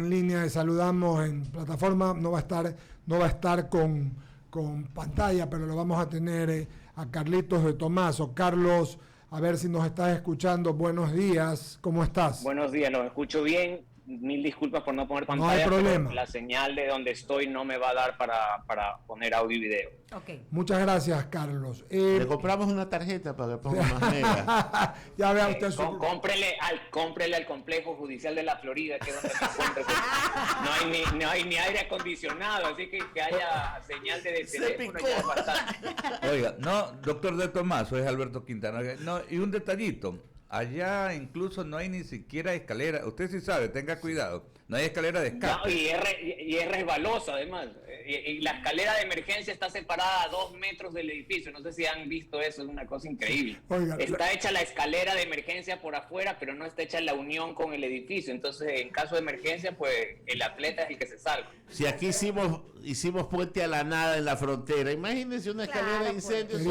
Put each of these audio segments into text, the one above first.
En línea saludamos en plataforma, no va a estar con pantalla, pero lo vamos a tener a Carlitos de Tomaso. Carlos, a ver si nos estás escuchando. Buenos días, ¿cómo estás? Buenos días, los escucho bien. Mil disculpas por no poner pantalla. No hay problema. Pero la señal de donde estoy no me va a dar para poner audio y video. Okay. Muchas gracias, Carlos. Le compramos una tarjeta para que ponga más mega. Ya vea usted Cómprele al complejo judicial de la Florida, que es donde me encuentro. No hay ni aire acondicionado, así que haya señal de teléfono ya es bastante. Oiga, no, doctor de Tomaso, es Alberto Quintana. No, y un detallito. Allá incluso no hay ni siquiera escalera. Usted sí sabe, tenga cuidado. No hay escalera de escape. No, y es resbalosa además. Y la escalera de emergencia está separada a 2 metros del edificio. No sé si han visto eso, es una cosa increíble. Oiga, está hecha la escalera de emergencia por afuera, pero no está hecha la unión con el edificio. Entonces, en caso de emergencia, pues el atleta es el que se salva. Si aquí hicimos puente a la nada en la frontera, imagínense una escalera de incendios.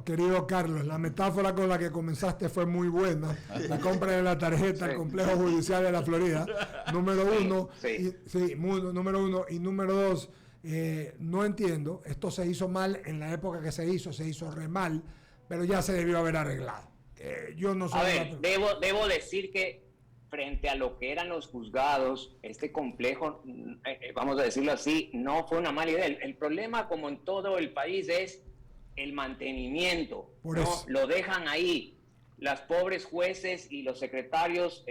Querido Carlos, la metáfora con la que comenzaste fue muy buena. La compra de la tarjeta al complejo judicial de la Florida, número uno. Número uno. Y número dos, no entiendo, esto se hizo mal en la época que se hizo re mal, pero ya se debió haber arreglado. Yo no sé. A ver, debo decir que frente a lo que eran los juzgados, este complejo, vamos a decirlo así, no fue una mala idea. El problema, como en todo el país, es el mantenimiento. Lo dejan ahí. Las pobres jueces y los secretarios,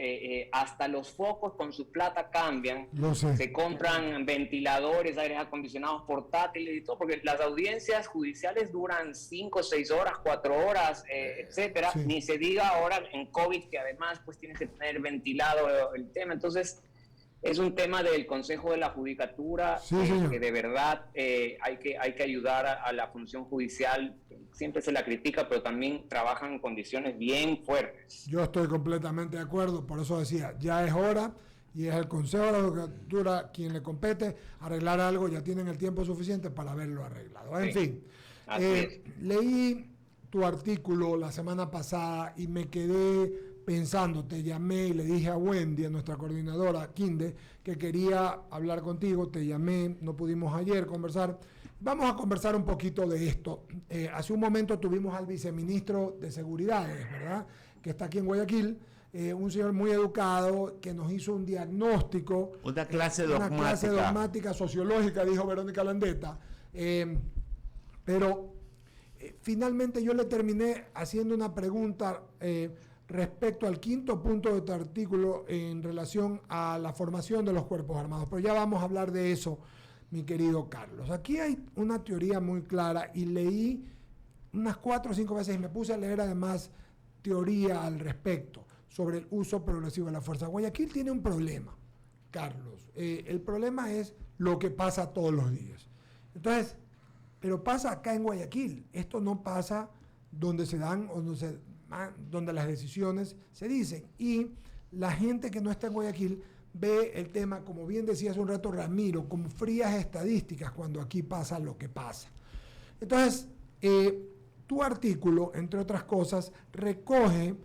hasta los focos con su plata cambian. Se compran ventiladores, aires acondicionados portátiles y todo, porque las audiencias judiciales duran 5, 6 horas, 4 horas, etcétera. Sí. Ni se diga ahora en COVID, que además pues tienes que tener ventilado el tema. Entonces, es un tema del Consejo de la Judicatura, que de verdad hay que ayudar a la función judicial. Siempre se la critica, pero también trabajan en condiciones bien fuertes. Yo estoy completamente de acuerdo, por eso decía, ya es hora, y es el Consejo de la Judicatura quien le compete arreglar algo, ya tienen el tiempo suficiente para haberlo arreglado. En fin, leí tu artículo la semana pasada y me quedé pensando, te llamé y le dije a Wendy, a nuestra coordinadora, Kinde, que quería hablar contigo, te llamé, no pudimos ayer conversar. Vamos a conversar un poquito de esto. Hace un momento tuvimos al viceministro de Seguridad, ¿verdad?, que está aquí en Guayaquil, un señor muy educado que nos hizo un diagnóstico. Una clase dogmática sociológica, dijo Verónica Landeta. Pero finalmente yo le terminé haciendo una pregunta respecto al quinto punto de tu artículo en relación a la formación de los cuerpos armados. Pero ya vamos a hablar de eso, mi querido Carlos. Aquí hay una teoría muy clara y leí unas 4 o 5 veces y me puse a leer además teoría al respecto sobre el uso progresivo de la fuerza. Guayaquil tiene un problema, Carlos. El problema es lo que pasa todos los días. Entonces, pero pasa acá en Guayaquil. Esto no pasa donde se dan o donde las decisiones se dicen. Y la gente que no está en Guayaquil ve el tema, como bien decía hace un rato Ramiro, como frías estadísticas cuando aquí pasa lo que pasa. Entonces, tu artículo, entre otras cosas, recoge,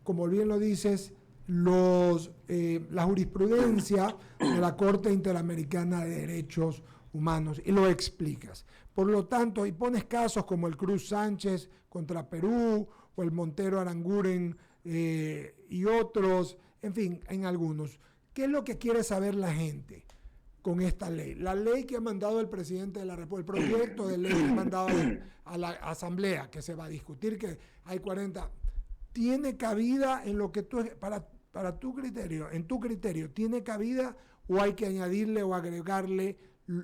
como bien lo dices, la jurisprudencia de la Corte Interamericana de Derechos Humanos y lo explicas. Por lo tanto, y pones casos como el Cruz Sánchez contra Perú o el Montero Aranguren y otros, en fin, en algunos. ¿Qué es lo que quiere saber la gente con esta ley? La ley que ha mandado el presidente de la República, el proyecto de ley que ha mandado a la Asamblea, que se va a discutir, que hay 40, ¿tiene cabida en lo que tú, para tu criterio, en tu criterio, tiene cabida o hay que añadirle o agregarle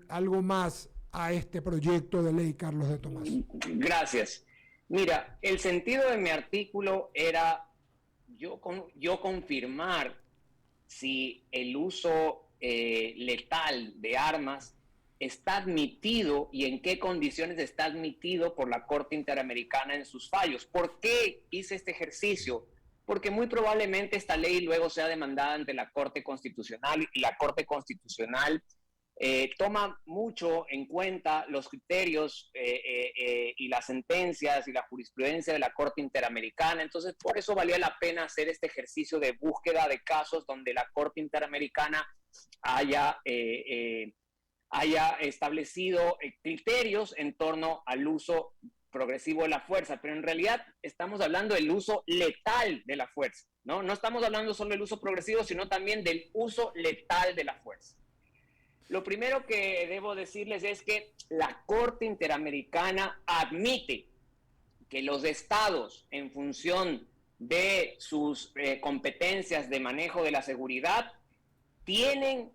algo más a este proyecto de ley, Carlos de Tomás? Gracias. Mira, el sentido de mi artículo era yo confirmar si el uso letal de armas está admitido y en qué condiciones está admitido por la Corte Interamericana en sus fallos. ¿Por qué hice este ejercicio? Porque muy probablemente esta ley luego sea demandada ante la Corte Constitucional y la Corte Constitucional toma mucho en cuenta los criterios y las sentencias y la jurisprudencia de la Corte Interamericana. Entonces, por eso valía la pena hacer este ejercicio de búsqueda de casos donde la Corte Interamericana haya establecido criterios en torno al uso progresivo de la fuerza, pero en realidad estamos hablando del uso letal de la fuerza, ¿no? No estamos hablando solo del uso progresivo, sino también del uso letal de la fuerza. Lo primero que debo decirles es que la Corte Interamericana admite que los estados, en función de sus competencias de manejo de la seguridad, tienen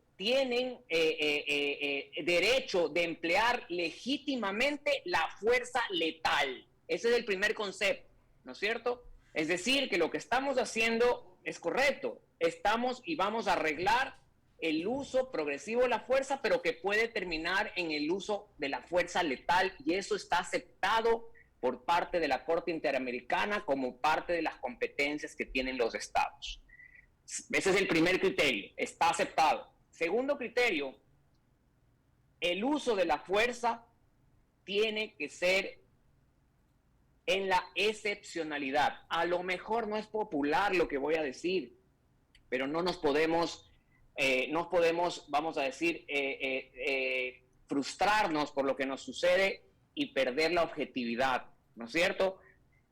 derecho de emplear legítimamente la fuerza letal. Ese es el primer concepto, ¿no es cierto? Es decir, que lo que estamos haciendo es correcto. Estamos y vamos a arreglar el uso progresivo de la fuerza, pero que puede terminar en el uso de la fuerza letal, y eso está aceptado por parte de la Corte Interamericana como parte de las competencias que tienen los estados. Ese es el primer criterio, está aceptado. Segundo criterio, el uso de la fuerza tiene que ser en la excepcionalidad. A lo mejor no es popular lo que voy a decir, pero no podemos, vamos a decir, frustrarnos por lo que nos sucede y perder la objetividad, ¿no es cierto?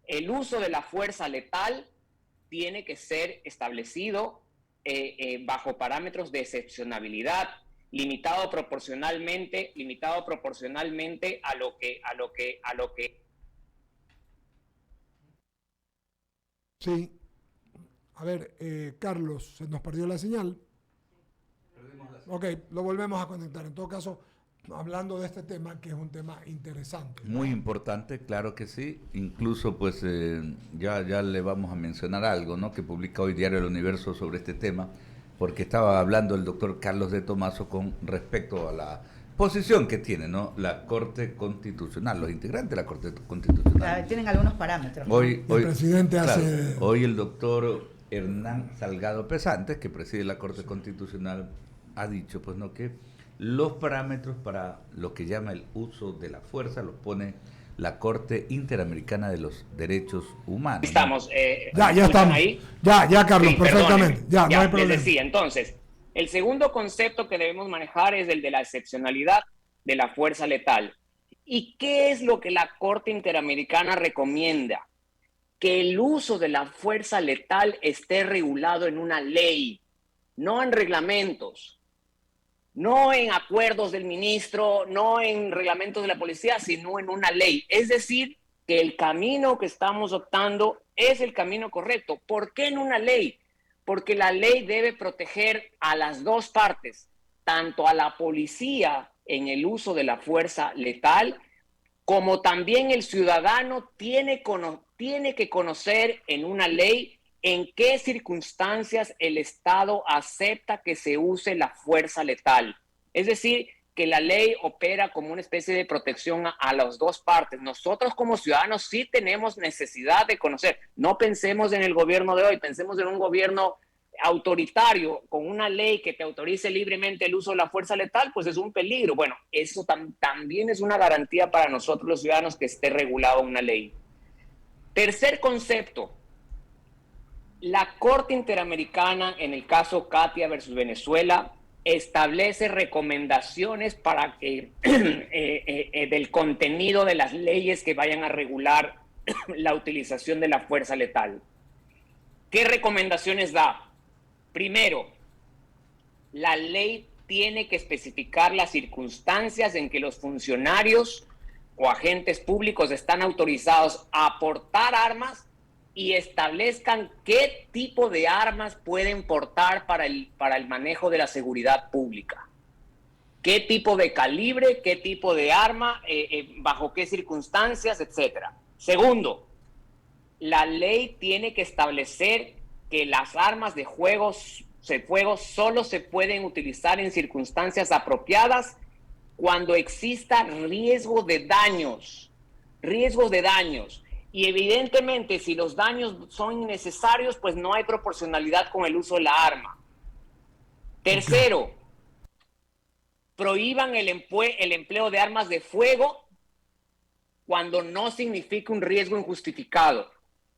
El uso de la fuerza letal tiene que ser establecido bajo parámetros de excepcionalidad, limitado proporcionalmente a lo que. Sí. A ver, Carlos, se nos perdió la señal. Ok, lo volvemos a conectar. En todo caso, hablando de este tema, que es un tema interesante. Muy importante, claro que sí. Incluso, pues, ya le vamos a mencionar algo, ¿no?, que publica hoy Diario El Universo sobre este tema, porque estaba hablando el doctor Carlos de Tomaso con respecto a la posición que tiene, ¿no?, la Corte Constitucional, los integrantes de la Corte Constitucional. Claro, tienen algunos parámetros, ¿no? El presidente hace... Hoy el doctor Hernán Salgado Pesantes, que preside la Corte Constitucional, ha dicho, pues, ¿no?, que los parámetros para lo que llama el uso de la fuerza los pone la Corte Interamericana de los Derechos Humanos. Estamos. Ya estamos. Ahí? Ya, Carlos, Sí, perfectamente. Ya, no hay problema. Les decía, entonces, el segundo concepto que debemos manejar es el de la excepcionalidad de la fuerza letal. ¿Y qué es lo que la Corte Interamericana recomienda? Que el uso de la fuerza letal esté regulado en una ley, no en reglamentos, no en acuerdos del ministro, no en reglamentos de la policía, sino en una ley. Es decir, que el camino que estamos optando es el camino correcto. ¿Por qué en una ley? Porque la ley debe proteger a las dos partes, tanto a la policía en el uso de la fuerza letal, como también el ciudadano tiene que conocer en una ley en qué circunstancias el Estado acepta que se use la fuerza letal. Es decir, que la ley opera como una especie de protección a las dos partes. Nosotros como ciudadanos sí tenemos necesidad de conocer. No pensemos en el gobierno de hoy, pensemos en un gobierno autoritario con una ley que te autorice libremente el uso de la fuerza letal, pues es un peligro. Bueno, eso también es una garantía para nosotros los ciudadanos que esté regulado en una ley. Tercer concepto. La Corte Interamericana, en el caso Katia versus Venezuela, establece recomendaciones para que del contenido de las leyes que vayan a regular la utilización de la fuerza letal. ¿Qué recomendaciones da? Primero, la ley tiene que especificar las circunstancias en que los funcionarios o agentes públicos están autorizados a portar armas y establezcan qué tipo de armas pueden portar para el manejo de la seguridad pública. Qué tipo de calibre, qué tipo de arma, bajo qué circunstancias, etcétera. Segundo, la ley tiene que establecer que las armas de fuego solo se pueden utilizar en circunstancias apropiadas cuando exista riesgo de daños. Y evidentemente, si los daños son innecesarios, pues no hay proporcionalidad con el uso de la arma. Tercero, prohíban el empleo de armas de fuego cuando no significa un riesgo injustificado.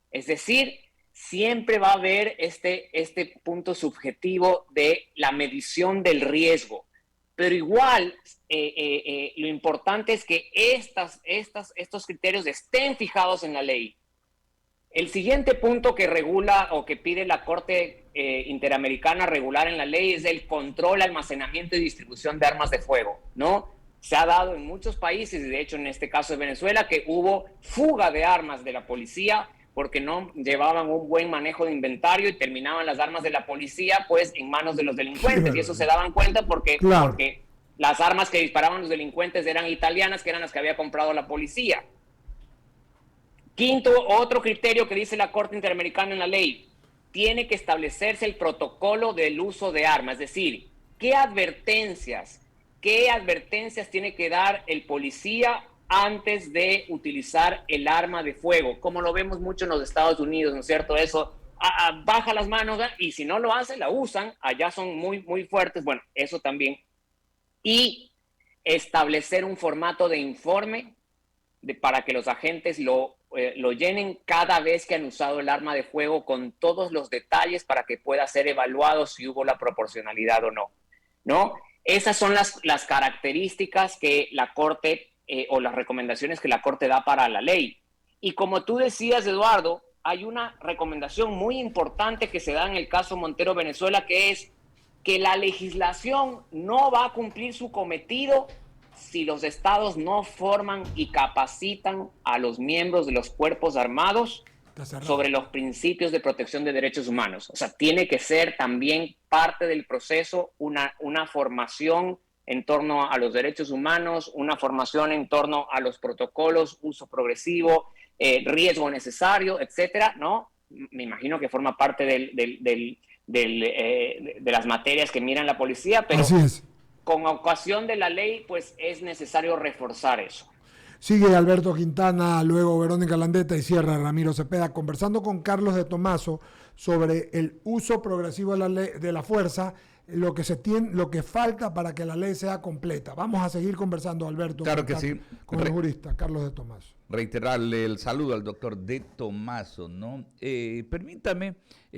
Es decir, siempre va a haber este punto subjetivo de la medición del riesgo. Pero igual, lo importante es que estos criterios estén fijados en la ley. El siguiente punto que regula o que pide la Corte Interamericana regular en la ley es el control, almacenamiento y distribución de armas de fuego, ¿no? Se ha dado en muchos países, y de hecho en este caso de Venezuela, que hubo fuga de armas de la policía porque no llevaban un buen manejo de inventario y terminaban las armas de la policía pues en manos de los delincuentes. Y eso se daban cuenta porque las armas que disparaban los delincuentes eran italianas, que eran las que había comprado la policía. Quinto, otro criterio que dice la Corte Interamericana en la ley, tiene que establecerse el protocolo del uso de armas, es decir, ¿qué advertencias tiene que dar el policía antes de utilizar el arma de fuego? Como lo vemos mucho en los Estados Unidos, ¿no es cierto? Eso, baja las manos, y si no lo hace, la usan, allá son muy, muy fuertes, bueno, eso también. Y establecer un formato de informe para que los agentes lo llenen cada vez que han usado el arma de fuego con todos los detalles para que pueda ser evaluado si hubo la proporcionalidad o no, ¿no? Esas son las características que la Corte o las recomendaciones que la Corte da para la ley. Y como tú decías, Eduardo, hay una recomendación muy importante que se da en el caso Montero Venezuela, que es que la legislación no va a cumplir su cometido si los estados no forman y capacitan a los miembros de los cuerpos armados sobre los principios de protección de derechos humanos. O sea, tiene que ser también parte del proceso una formación en torno a los derechos humanos, una formación en torno a los protocolos, uso progresivo, riesgo necesario, etcétera, ¿no? Me imagino que forma parte de las materias que miran la policía, pero así es. Con ocasión de la ley, pues es necesario reforzar eso. Sigue Alberto Quintana, luego Verónica Landeta y cierra Ramiro Cepeda, conversando con Carlos de Tomaso sobre el uso progresivo de la ley, de la fuerza, lo que falta para que la ley sea completa. Vamos a seguir conversando, Alberto, claro que sí, con el jurista Carlos de Tomaso. Reiterarle el saludo al doctor de Tomaso, ¿no? Permítame,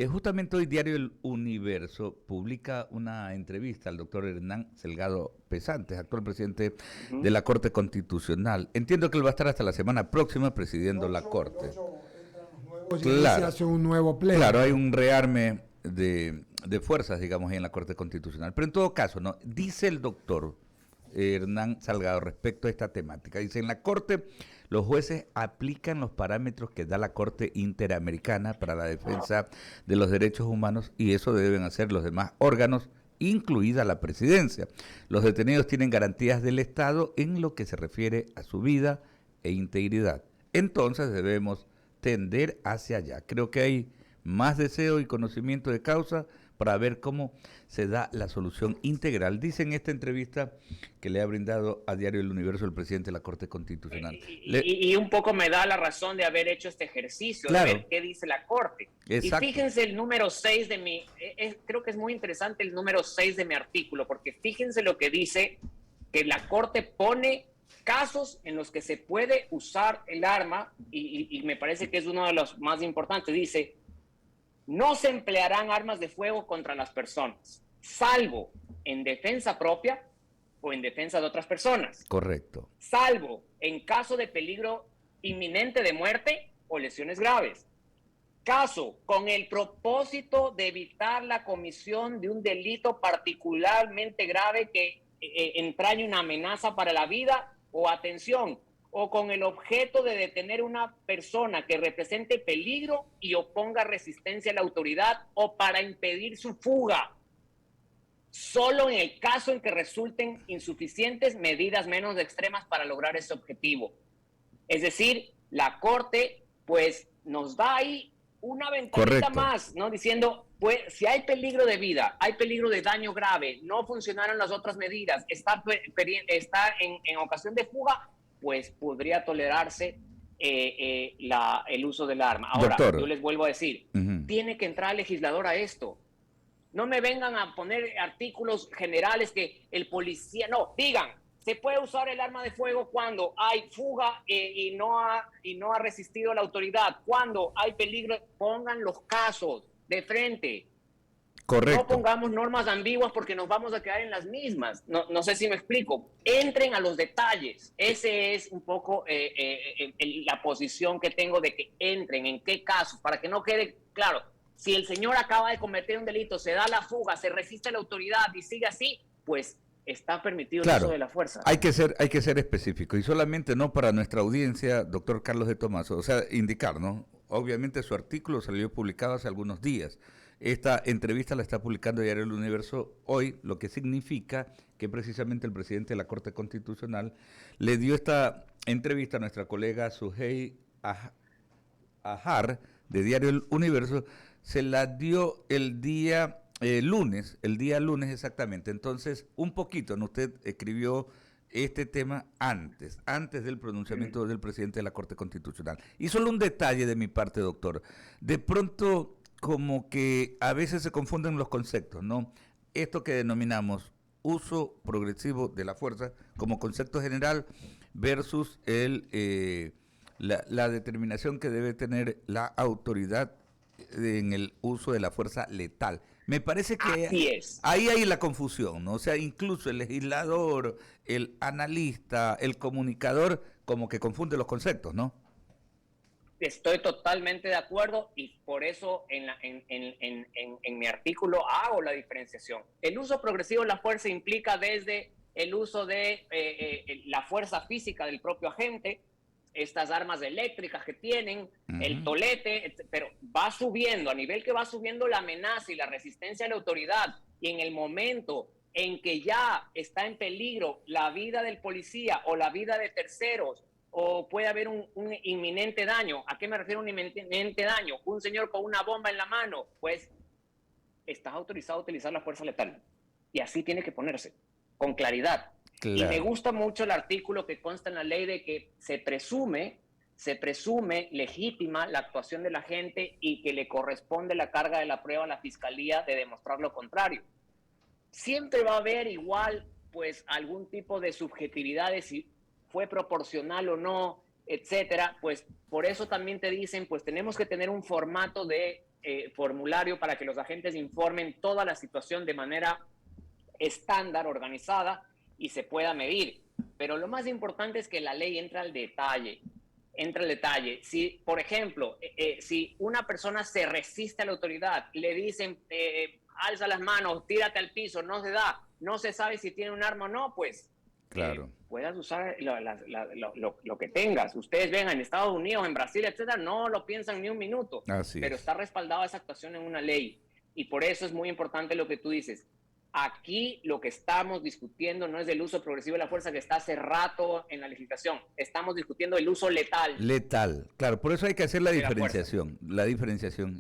justamente hoy Diario El Universo publica una entrevista al doctor Hernán Salgado Pesantes, actual presidente de la Corte Constitucional. Entiendo que él va a estar hasta la semana próxima presidiendo la Corte. Claro, se hace un nuevo pleno. Claro, hay un rearme de fuerzas, digamos, ahí en la Corte Constitucional. Pero en todo caso, ¿no? Dice el doctor Hernán Salgado respecto a esta temática. Dice, en la Corte los jueces aplican los parámetros que da la Corte Interamericana para la defensa de los derechos humanos y eso deben hacer los demás órganos, incluida la presidencia. Los detenidos tienen garantías del Estado en lo que se refiere a su vida e integridad. Entonces debemos tender hacia allá. Creo que hay más deseo y conocimiento de causa para ver cómo se da la solución integral. Dice en esta entrevista que le ha brindado a Diario El Universo el presidente de la Corte Constitucional. Y un poco me da la razón de haber hecho este ejercicio, claro, de ver qué dice la Corte. Exacto. Y fíjense el número 6 de mi... creo que es muy interesante el número 6 de mi artículo, porque fíjense lo que dice, que la Corte pone casos en los que se puede usar el arma, y me parece que es uno de los más importantes. Dice, no se emplearán armas de fuego contra las personas, salvo en defensa propia o en defensa de otras personas. Correcto. Salvo en caso de peligro inminente de muerte o lesiones graves. Caso con el propósito de evitar la comisión de un delito particularmente grave que entrañe una amenaza para la vida o atención, o con el objeto de detener una persona que represente peligro y oponga resistencia a la autoridad o para impedir su fuga. Solo en el caso en que resulten insuficientes medidas menos extremas para lograr ese objetivo. Es decir, la Corte pues nos da ahí una ventanita más, ¿no? Diciendo, pues si hay peligro de vida, hay peligro de daño grave, no funcionaron las otras medidas, está en ocasión de fuga, pues podría tolerarse el uso del arma. Ahora, doctor, yo les vuelvo a decir, tiene que entrar el legislador a esto. No me vengan a poner artículos generales que el policía, no, digan, Se puede usar el arma de fuego cuando hay fuga y no ha resistido la autoridad. Cuando hay peligro, pongan los casos de frente. Correcto. No pongamos normas ambiguas porque nos vamos a quedar en las mismas. No sé si me explico. Entren a los detalles. Ese es un poco la posición que tengo de que entren en qué casos, para que no quede claro. Si el señor acaba de cometer un delito, se da la fuga, se resiste a la autoridad y sigue así, pues está permitido el uso de la fuerza. Hay que ser específico y solamente no para nuestra audiencia, doctor Carlos de Tomaso, o sea, indicar, ¿no? Obviamente su artículo salió publicado hace algunos días. Esta entrevista la está publicando Diario El Universo hoy, lo que significa que precisamente el presidente de la Corte Constitucional le dio esta entrevista a nuestra colega Suhey Ajar de Diario El Universo, se la dio el día lunes exactamente. Entonces, un poquito, ¿no? Usted escribió este tema antes del pronunciamiento del presidente de la Corte Constitucional. Y solo un detalle de mi parte, doctor. De pronto, como que a veces se confunden los conceptos, ¿no? Esto que denominamos uso progresivo de la fuerza como concepto general versus la determinación que debe tener la autoridad en el uso de la fuerza letal. Me parece que ahí hay la confusión, ¿no? O sea, incluso el legislador, el analista, el comunicador, como que confunde los conceptos, ¿no? Estoy totalmente de acuerdo y por eso en mi artículo hago la diferenciación. El uso progresivo de la fuerza implica desde el uso de la fuerza física del propio agente, estas armas eléctricas que tienen, el tolete, pero va subiendo, a nivel que va subiendo la amenaza y la resistencia a la autoridad, y en el momento en que ya está en peligro la vida del policía o la vida de terceros, o puede haber un inminente daño. ¿A qué me refiero un inminente daño? Un señor con una bomba en la mano, pues estás autorizado a utilizar la fuerza letal. Y así tiene que ponerse, con claridad. Claro. Y me gusta mucho el artículo que consta en la ley de que se presume legítima la actuación de la gente y que le corresponde la carga de la prueba a la fiscalía de demostrar lo contrario. Siempre va a haber igual, pues, algún tipo de subjetividad de si fue proporcional o no, etcétera. Pues por eso también te dicen, pues tenemos que tener un formato de formulario para que los agentes informen toda la situación de manera estándar, organizada, y se pueda medir. Pero lo más importante es que la ley entra al detalle. Si, por ejemplo, si una persona se resiste a la autoridad, le dicen, alza las manos, tírate al piso, no se da, no se sabe si tiene un arma o no, pues claro, puedas usar lo que tengas. Ustedes ven en Estados Unidos, en Brasil, etcétera, no lo piensan ni un minuto. Pero está respaldada esa actuación en una ley. Y por eso es muy importante lo que tú dices. Aquí lo que estamos discutiendo no es el uso progresivo de la fuerza que está hace rato en la legislación. Estamos discutiendo el uso letal. Letal, claro. Por eso hay que hacer la diferenciación.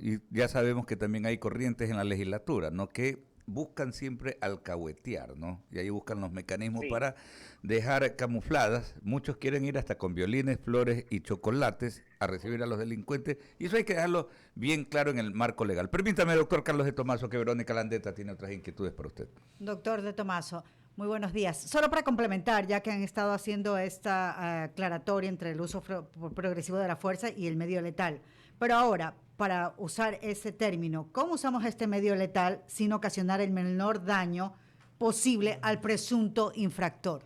Y ya sabemos que también hay corrientes en la legislatura, ¿no? Que buscan siempre alcahuetear, ¿no? Y ahí buscan los mecanismos para dejar camufladas. Muchos quieren ir hasta con violines, flores y chocolates a recibir a los delincuentes, y eso hay que dejarlo bien claro en el marco legal. Permítame, doctor Carlos de Tomaso, que Verónica Landeta tiene otras inquietudes para usted. Doctor de Tomaso, muy buenos días. Solo para complementar, ya que han estado haciendo esta aclaratoria entre el uso progresivo de la fuerza y el medio letal. Pero ahora, para usar ese término, ¿cómo usamos este medio letal sin ocasionar el menor daño posible al presunto infractor?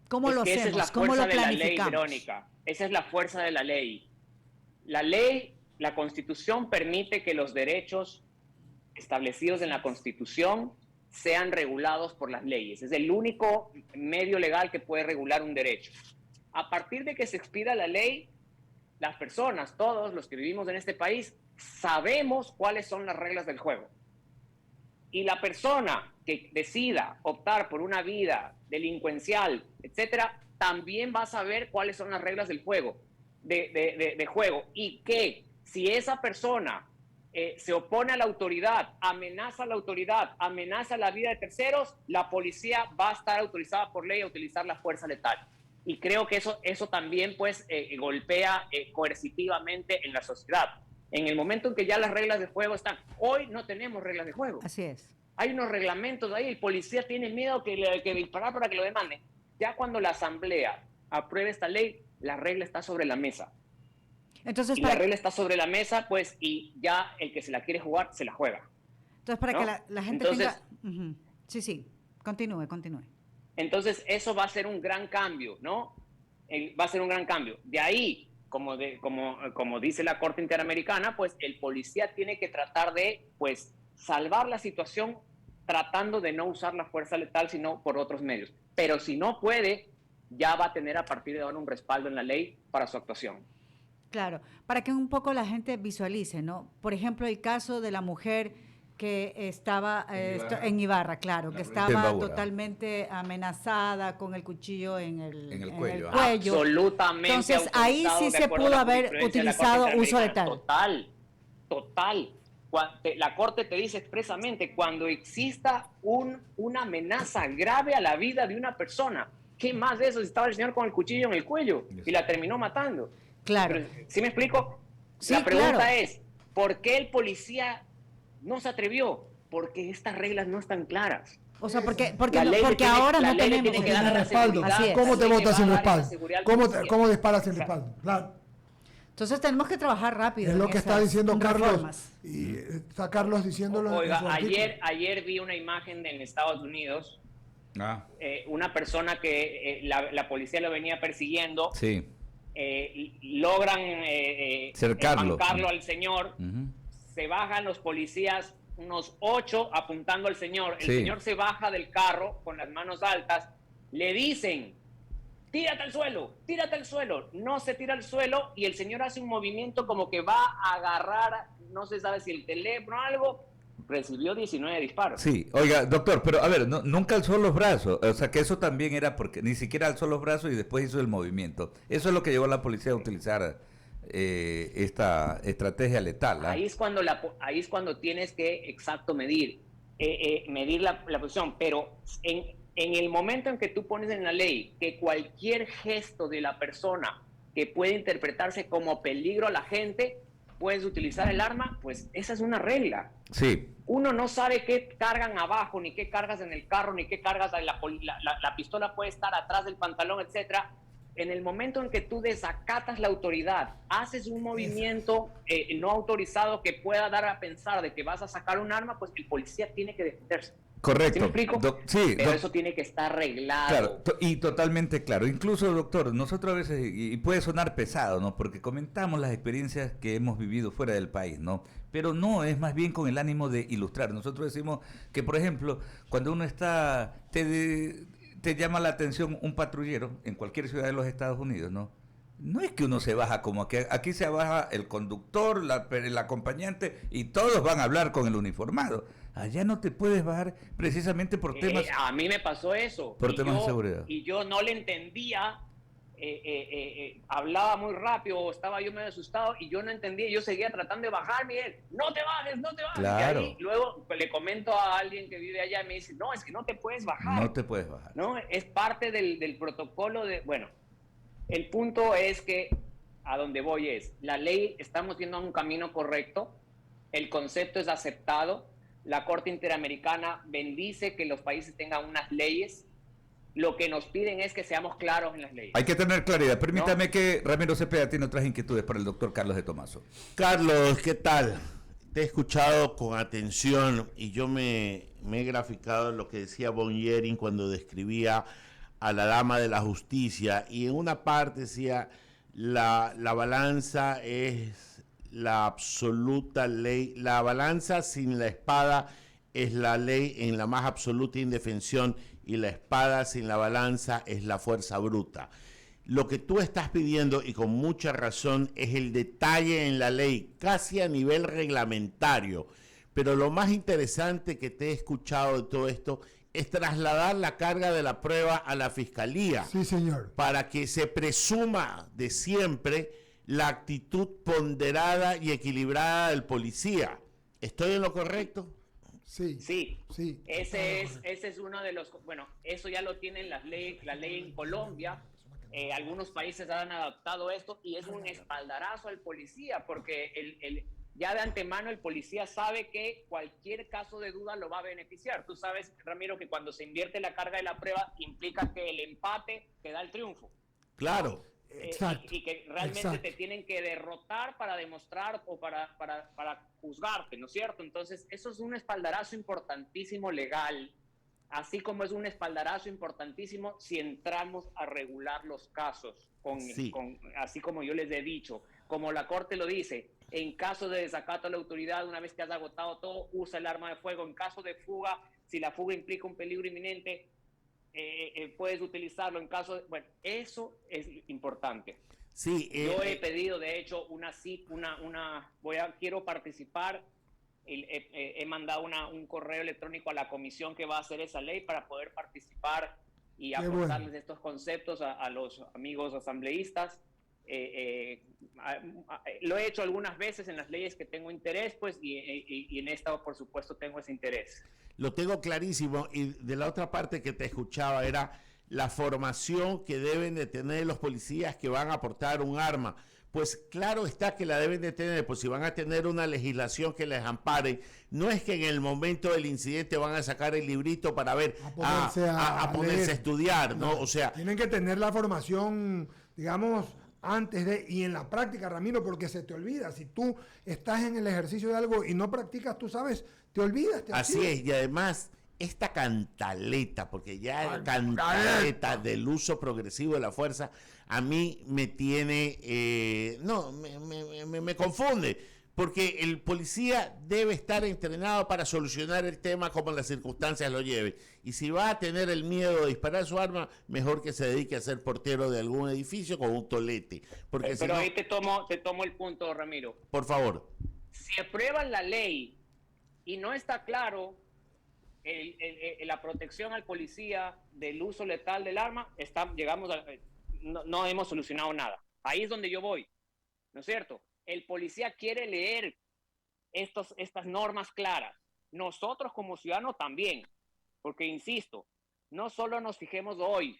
¿Cómo lo hacemos? ¿Cómo lo planificamos? Verónica, esa es la fuerza de la ley. La ley, la Constitución permite que los derechos establecidos en la Constitución sean regulados por las leyes. Es el único medio legal que puede regular un derecho. A partir de que se expida la ley, las personas, todos los que vivimos en este país, sabemos cuáles son las reglas del juego. Y la persona que decida optar por una vida delincuencial, etcétera, también va a saber cuáles son las reglas del juego, de juego. Y que si esa persona se opone a la autoridad, amenaza a la autoridad, amenaza la vida de terceros, la policía va a estar autorizada por ley a utilizar la fuerza letal. Y creo que eso también pues golpea coercitivamente en la sociedad. En el momento en que ya las reglas de juego están, hoy no tenemos reglas de juego. Así es. Hay unos reglamentos ahí, el policía tiene miedo que disparar para que lo demanden. Ya cuando la Asamblea apruebe esta ley, la regla está sobre la mesa. Entonces, Y la regla está sobre la mesa, pues, y ya el que se la quiere jugar, se la juega. Entonces, para ¿no? que la gente Entonces, tenga... Sí, continúe. Entonces, eso va a ser un gran cambio, ¿no? Va a ser un gran cambio. De ahí, como dice la Corte Interamericana, pues el policía tiene que tratar de, pues, salvar la situación tratando de no usar la fuerza letal, sino por otros medios. Pero si no puede, ya va a tener a partir de ahora un respaldo en la ley para su actuación. Claro, para que un poco la gente visualice, ¿no? Por ejemplo, el caso de la mujer que estaba en Ibarra, claro, que estaba totalmente amenazada con el cuchillo en el cuello. Absolutamente. Entonces, ahí sí se pudo haber utilizado uso letal. Total. La Corte te dice expresamente, cuando exista una amenaza grave a la vida de una persona, ¿qué más de eso si estaba el señor con el cuchillo en el cuello y la terminó matando? Claro. Pero, ¿sí me explico? Sí, la pregunta claro. es, ¿por qué el policía no se atrevió? Porque estas reglas no están claras. O sea, porque ahora no tenemos respaldo. ¿Cómo te votas sin respaldo? ¿Cómo disparas sin respaldo? Claro. Entonces tenemos que trabajar rápido. Es lo que está diciendo Carlos. Reformas. Y está Carlos diciéndolo. Oiga, ayer vi una imagen en Estados Unidos. Una persona que la policía lo venía persiguiendo. Sí. Logran cercarlo al señor. Se bajan los policías, unos 8 apuntando al señor. El señor se baja del carro con las manos altas. Le dicen, tírate al suelo. No se tira al suelo y el señor hace un movimiento como que va a agarrar, no se sabe si el teléfono o algo. Recibió 19 disparos. Sí, oiga, doctor, pero a ver, nunca alzó los brazos. O sea, que eso también era porque ni siquiera alzó los brazos y después hizo el movimiento. Eso es lo que llevó a la policía a utilizar esta estrategia letal. Ahí es cuando tienes que medir la posición. Pero en el momento en que tú pones en la ley que cualquier gesto de la persona que puede interpretarse como peligro a la gente, puedes utilizar el arma, pues esa es una regla. Sí. Uno no sabe qué cargan abajo, ni qué cargas en el carro, ni qué cargas, la pistola puede estar atrás del pantalón, etcétera. En el momento en que tú desacatas la autoridad, haces un movimiento no autorizado que pueda dar a pensar de que vas a sacar un arma, pues el policía tiene que defenderse. Correcto. ¿Sí me explico? Sí, pero eso tiene que estar arreglado. Claro, y totalmente claro. Incluso, doctor, nosotros a veces, y puede sonar pesado, ¿no? Porque comentamos las experiencias que hemos vivido fuera del país, ¿no? Pero no, es más bien con el ánimo de ilustrar. Nosotros decimos que, por ejemplo, cuando uno está, te llama la atención un patrullero en cualquier ciudad de los Estados Unidos, ¿no? No es que uno se baja como aquí se baja el conductor, el acompañante y todos van a hablar con el uniformado. Allá no te puedes bajar precisamente por temas... A mí me pasó eso. Por temas de seguridad. Y yo no le entendía, hablaba muy rápido, estaba yo medio asustado y yo no entendía, yo seguía tratando de bajarme y él, no te bajes. Claro. Y ahí, luego le comento a alguien que vive allá y me dice, no, es que no te puedes bajar. No te puedes bajar. ¿No? Es parte del protocolo de... Bueno, el punto es que a donde voy es, la ley, estamos yendo a un camino correcto, el concepto es aceptado, la Corte Interamericana bendice que los países tengan unas leyes, lo que nos piden es que seamos claros en las leyes. Hay que tener claridad. Permítame que Ramiro Cepeda tiene otras inquietudes para el doctor Carlos de Tomaso. Carlos, ¿qué tal? Te he escuchado con atención y yo me he graficado lo que decía Von Yering cuando describía a la dama de la justicia, y en una parte decía la balanza es la absoluta ley, la balanza sin la espada es la ley en la más absoluta indefensión, y la espada sin la balanza es la fuerza bruta. Lo que tú estás pidiendo, y con mucha razón, es el detalle en la ley, casi a nivel reglamentario. Pero lo más interesante que te he escuchado de todo esto es trasladar la carga de la prueba a la fiscalía. Sí, señor. Para que se presuma de siempre la actitud ponderada y equilibrada del policía. ¿Estoy en lo correcto? Sí. Ese es uno de los... Bueno, eso ya lo tienen la ley en Colombia. Algunos países han adaptado esto y es un espaldarazo al policía porque ya de antemano el policía sabe que cualquier caso de duda lo va a beneficiar. Tú sabes, Ramiro, que cuando se invierte la carga de la prueba implica que el empate te da el triunfo. Claro. Exacto. Y que realmente te tienen que derrotar para demostrar o para juzgarte, ¿no es cierto? Entonces, eso es un espaldarazo importantísimo legal, así como es un espaldarazo importantísimo si entramos a regular los casos, así como yo les he dicho, como la Corte lo dice, en caso de desacato a la autoridad, una vez que has agotado todo, usa el arma de fuego. En caso de fuga, si la fuga implica un peligro inminente, puedes utilizarlo en caso de... Bueno, eso es importante. Sí, yo he pedido, de hecho, quiero participar. He mandado un correo electrónico a la comisión que va a hacer esa ley para poder participar y aportarles estos conceptos a los amigos asambleístas. Lo he hecho algunas veces en las leyes que tengo interés, pues, y en esta, por supuesto, tengo ese interés. Lo tengo clarísimo, y de la otra parte que te escuchaba era la formación que deben de tener los policías que van a portar un arma. Pues claro está que la deben de tener, pues si van a tener una legislación que les ampare, no es que en el momento del incidente van a sacar el librito para ver, a ponerse a estudiar, ¿no? O sea, tienen que tener la formación, digamos, antes de, y en la práctica, Ramiro, porque se te olvida. Si tú estás en el ejercicio de algo y no practicas, tú sabes, te olvidas. Así es, y además esta cantaleta, porque ya el cantaleta del uso progresivo de la fuerza, a mí me tiene, me confunde, porque el policía debe estar entrenado para solucionar el tema como las circunstancias lo lleven. Y si va a tener el miedo de disparar su arma, mejor que se dedique a ser portero de algún edificio con un tolete. Porque pero ahí te tomo el punto, Ramiro. Por favor. Si aprueban la ley y no está claro la protección al policía del uso letal del arma, no hemos solucionado nada. Ahí es donde yo voy, ¿no es cierto? El policía quiere leer estas normas claras. Nosotros como ciudadanos también, porque insisto, no solo nos fijemos hoy,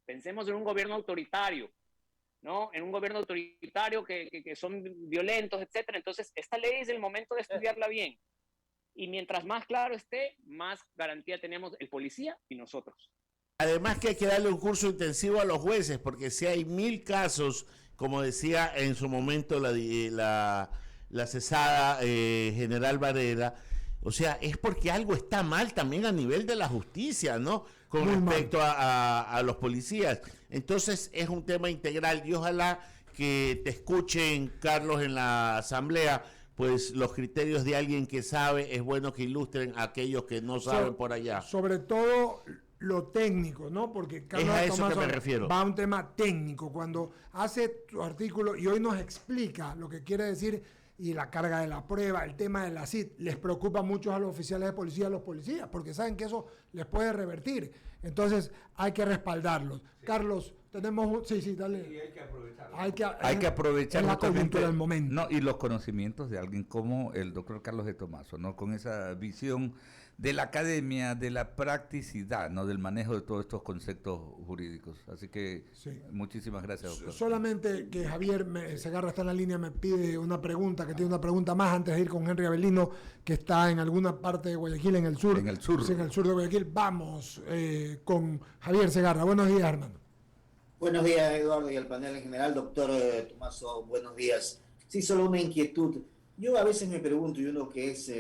pensemos en un gobierno autoritario, ¿no? En un gobierno autoritario que son violentos, etcétera. Entonces, esta ley es el momento de estudiarla bien. Y mientras más claro esté, más garantía tenemos el policía y nosotros. Además que hay que darle un curso intensivo a los jueces, porque si hay 1000 casos, como decía en su momento la cesada general Varela, o sea, es porque algo está mal también a nivel de la justicia, ¿no? Con respecto a los policías. Entonces es un tema integral y ojalá que te escuchen, Carlos, en la asamblea, pues los criterios de alguien que sabe, es bueno que ilustren a aquellos que no saben por allá. Sobre todo lo técnico, ¿no? Porque Carlos es a eso que me refiero. Va a un tema técnico. Cuando hace tu artículo y hoy nos explica lo que quiere decir y la carga de la prueba, el tema de la CID, les preocupa mucho a los oficiales de policía, a los policías, porque saben que eso les puede revertir. Entonces hay que respaldarlos. Sí. Carlos, tenemos sí, dale. Sí, hay que aprovecharlo. Hay que aprovechar la coyuntura del momento. No, y los conocimientos de alguien como el doctor Carlos de Tomaso, ¿no? Con esa visión de la academia, de la practicidad, ¿no? Del manejo de todos estos conceptos jurídicos. Así que muchísimas gracias, doctor. Solamente que Javier Segarra está en la línea, me pide una pregunta, que tiene una pregunta más antes de ir con Henry Avelino, que está en alguna parte de Guayaquil, en el sur. En el sur. Sí, en el sur de Guayaquil. Vamos con Javier Segarra. Buenos días, hermano. Buenos días, Eduardo, y al panel en general. Doctor Tomaso, buenos días. Sí, solo una inquietud. Yo a veces me pregunto, y uno que es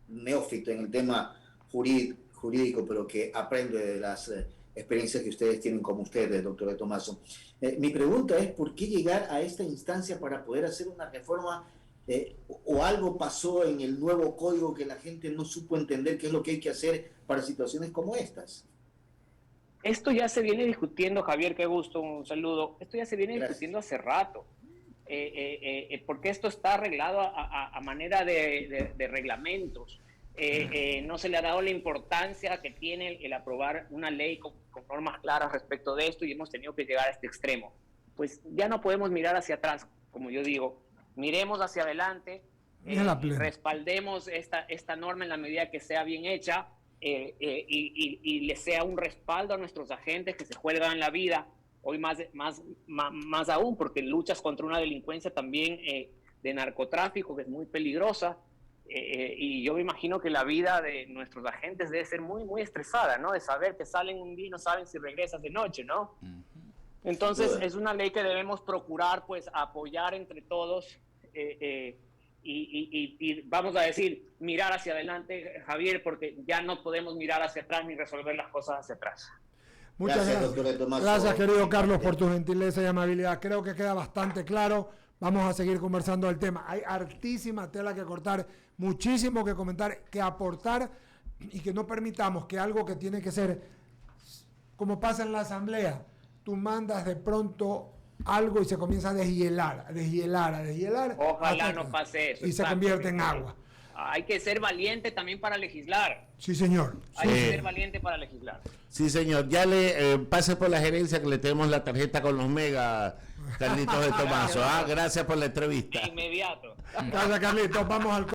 neófito en el tema jurídico, pero que aprende de las experiencias que ustedes tienen como ustedes, doctor Tomaso. Mi pregunta es, ¿por qué llegar a esta instancia para poder hacer una reforma o algo pasó en el nuevo código que la gente no supo entender qué es lo que hay que hacer para situaciones como estas? Esto ya se viene discutiendo, Javier, qué gusto, un saludo. Esto ya se viene discutiendo hace rato, porque esto está arreglado a manera de reglamentos. No se le ha dado la importancia que tiene el aprobar una ley con normas claras respecto de esto y hemos tenido que llegar a este extremo. Pues ya no podemos mirar hacia atrás, como yo digo, miremos hacia adelante, respaldemos esta norma en la medida que sea bien hecha, y le sea un respaldo a nuestros agentes que se juegan la vida, hoy más aún, porque luchas contra una delincuencia también de narcotráfico que es muy peligrosa. Y yo me imagino que la vida de nuestros agentes debe ser muy, muy estresada, ¿no? De saber que salen un día y no saben si regresas de noche, ¿no? Entonces, es una ley que debemos procurar, pues, apoyar entre todos y vamos a decir, mirar hacia adelante, Javier, porque ya no podemos mirar hacia atrás ni resolver las cosas hacia atrás. Muchas gracias. Doctor de Tomaso. Gracias, querido Carlos, por tu gentileza y amabilidad. Creo que queda bastante claro. Vamos a seguir conversando del tema. Hay hartísima tela que cortar, muchísimo que comentar, que aportar, y que no permitamos que algo que tiene que ser, como pasa en la asamblea, tú mandas de pronto algo y se comienza a deshielar. Ojalá no pase eso. Y se convierte en agua. Hay que ser valiente también para legislar. Sí, señor. Hay que ser valiente para legislar. Sí, señor. Ya le pase por la gerencia que le tenemos la tarjeta con los megas, Carlitos de Tomaso. Gracias por la entrevista. De inmediato. Gracias, Carlitos. Vamos al